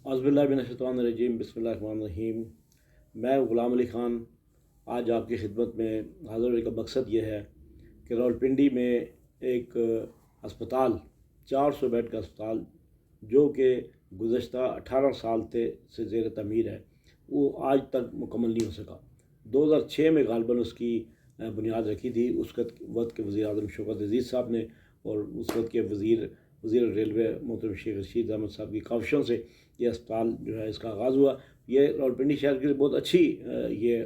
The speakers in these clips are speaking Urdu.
اعوذ باللہ من الشیطان الرجیم، بسم اللہ الرحمن الرحیم۔ میں غلام علی خان آج آپ کی خدمت میں حاضر ہونے کا مقصد یہ ہے کہ راولپنڈی میں ایک ہسپتال 400 بیڈ کا ہسپتال جو کہ گزشتہ 18 سال سے زیر تعمیر ہے، وہ آج تک مکمل نہیں ہو سکا۔ 2006 میں غالباً اس کی بنیاد رکھی تھی اس وقت کے وزیر اعظم شوکت عزیز صاحب نے، اور اس وقت کے وزیر ریلوے محترم شیخ رشید احمد صاحب کی کاوشوں سے یہ اسپتال جو ہے اس کا آغاز ہوا۔ یہ راولپنڈی شہر کے لیے بہت اچھی یہ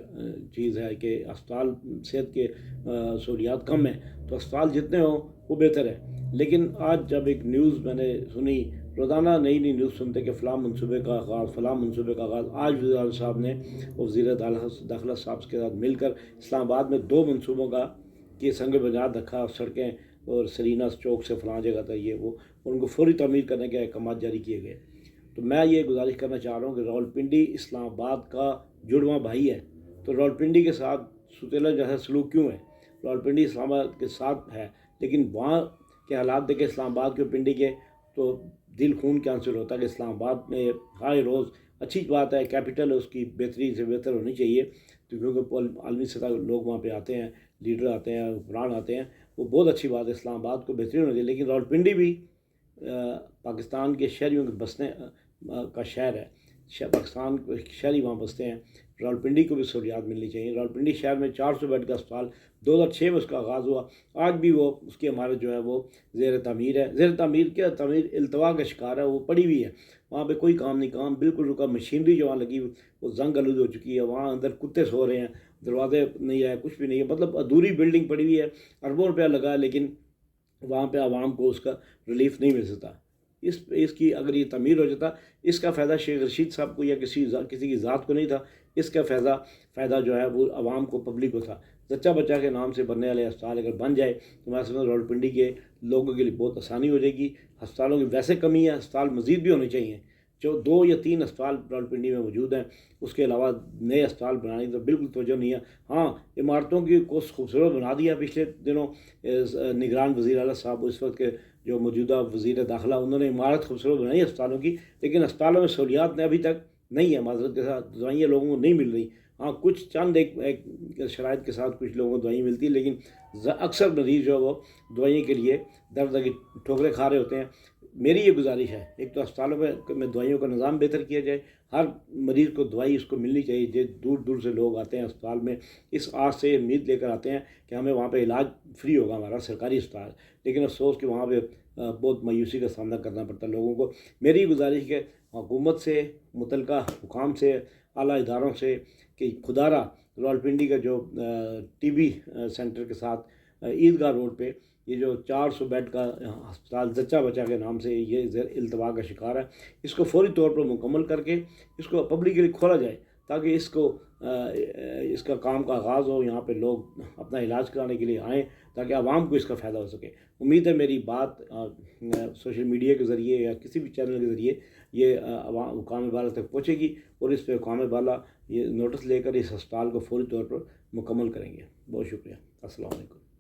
چیز ہے کہ اسپتال صحت کے سہولیات کم ہیں تو اسپتال جتنے ہوں وہ بہتر ہے۔ لیکن آج جب ایک نیوز میں نے سنی، روزانہ نئی نیوز سنتے کہ فلاں منصوبے کا آغاز، فلاں منصوبے کا آغاز، آج وزیر اعظم صاحب نے وزیر داخلہ صاحب کے ساتھ مل کر اسلام آباد میں 2 منصوبوں کا کی سنگ بنیاد رکھا، سڑکیں اور سرینا چوک سے فلاں جگہ تھا یہ وہ، ان کو فوری تعمیر کرنے کے احکامات جاری کیے گئے۔ تو میں یہ گزارش کرنا چاہ رہا ہوں کہ راولپنڈی اسلام آباد کا جڑواں بھائی ہے، تو راولپنڈی کے ساتھ ستیلا جیسا سلوک کیوں ہے؟ راولپنڈی اسلام آباد کے ساتھ ہے، لیکن وہاں کے حالات دیکھیں اسلام آباد کے پنڈی کے تو دل خون کینسر ہوتا ہے کہ اسلام آباد میں ہر روز اچھی بات ہے، کیپٹل اس کی بہترین سے بہتر ہونی چاہیے، تو کیونکہ عالمی سطح لوگ وہاں پہ آتے ہیں، لیڈر آتے ہیں، حکمران آتے ہیں، وہ بہت اچھی بات ہے، اسلام آباد کو بہترین ہونا چاہیے۔ لیکن راولپنڈی بھی پاکستان کے شہریوں کے بسنے کا شہر ہے، پاکستان کے شہری وہاں بستے ہیں، راولپنڈی کو بھی سہولیات ملنی چاہیے۔ راولپنڈی شہر میں 400 بیڈ کا اسپتال 2006 میں اس کا آغاز ہوا، آج بھی وہ اس کی عمارت جو ہے وہ زیر تعمیر ہے۔ زیر تعمیر کیا تعمیر التوا کا شکار ہے، وہ پڑی ہوئی ہے، وہاں پہ کوئی کام نہیں، کام بالکل رکا، مشینری جو وہاں لگی وہ زنگ آلود ہو چکی ہے، وہاں اندر کتے سو رہے ہیں، دروازے نہیں ہے، کچھ بھی نہیں ہے، مطلب ادھوری بلڈنگ پڑی ہوئی ہے، اربوں روپیہ لگا ہے، لیکن وہاں پہ عوام کو اس کا ریلیف نہیں مل سکتا۔ اس کی اگر یہ تعمیر ہو جاتا، اس کا فائدہ شیخ رشید صاحب کو یا کسی کی ذات کو نہیں تھا، اس کا فائدہ جو ہے وہ عوام کو، پبلک کو تھا۔ زچہ بچہ کے نام سے بننے والے اسپتال اگر بن جائے تو میں سمجھتا ہوں راولپنڈی کے لوگوں کے لیے بہت آسانی ہو جائے گی۔ ہسپتالوں کی ویسے کمی ہے، ہسپتال مزید بھی ہونے چاہیے، جو 2 یا 3 اسپتال راولپنڈی میں موجود ہیں، اس کے علاوہ نئے اسپتال بنانے کی تو بالکل توجہ نہیں ہے۔ ہاں، عمارتوں کی کوس خوبصورت بنا دیا پچھلے دنوں نگران وزیر اعلیٰ صاحب، اس وقت کے جو موجودہ وزیر داخلہ، انہوں نے عمارت خوبصورت بنائی ہے اسپتالوں کی، لیکن اسپتالوں میں سہولیات نے ابھی تک نہیں ہے، معذرت کے ساتھ دوائیاں لوگوں کو نہیں مل رہی۔ ہاں، کچھ چند ایک شرائط کے ساتھ کچھ لوگوں کو دوائیں ملتی ہیں، لیکن اکثر مریض جو ہے وہ دوائیوں کے لیے درد کی ٹھوکریں کھا رہے ہوتے ہیں۔ میری یہ گزارش ہے، ایک تو اسپتالوں میں دوائیوں کا نظام بہتر کیا جائے، ہر مریض کو دوائی اس کو ملنی چاہیے، جو دور دور سے لوگ آتے ہیں اسپتال میں اس آس سے امید لے کر آتے ہیں کہ ہمیں وہاں پہ علاج فری ہوگا، ہمارا سرکاری اسپتال، لیکن افسوس کہ وہاں پہ بہت مایوسی کا سامنا کرنا پڑتا ہے لوگوں کو۔ میری گزارش کہ حکومت سے، متعلقہ حکام سے، اعلیٰ اداروں سے کہ خدا را راولپنڈی کا جو ٹی بی سینٹر کے ساتھ عیدگاہ روڈ پہ یہ جو 400 بیڈ کا ہسپتال زچہ بچہ کے نام سے یہ التوا کا شکار ہے، اس کو فوری طور پر مکمل کر کے اس کو پبلک کے لیے کھولا جائے، تاکہ اس کا کام کا آغاز ہو، یہاں پہ لوگ اپنا علاج کرانے کے لیے آئیں تاکہ عوام کو اس کا فائدہ ہو سکے۔ امید ہے میری بات سوشل میڈیا کے ذریعے یا کسی بھی چینل کے ذریعے یہ حکام بالا تک پہنچے گی، اور اس پہ حکام بالا یہ نوٹس لے کر اس ہسپتال کو فوری طور پر مکمل کریں گے۔ بہت شکریہ، السلام علیکم۔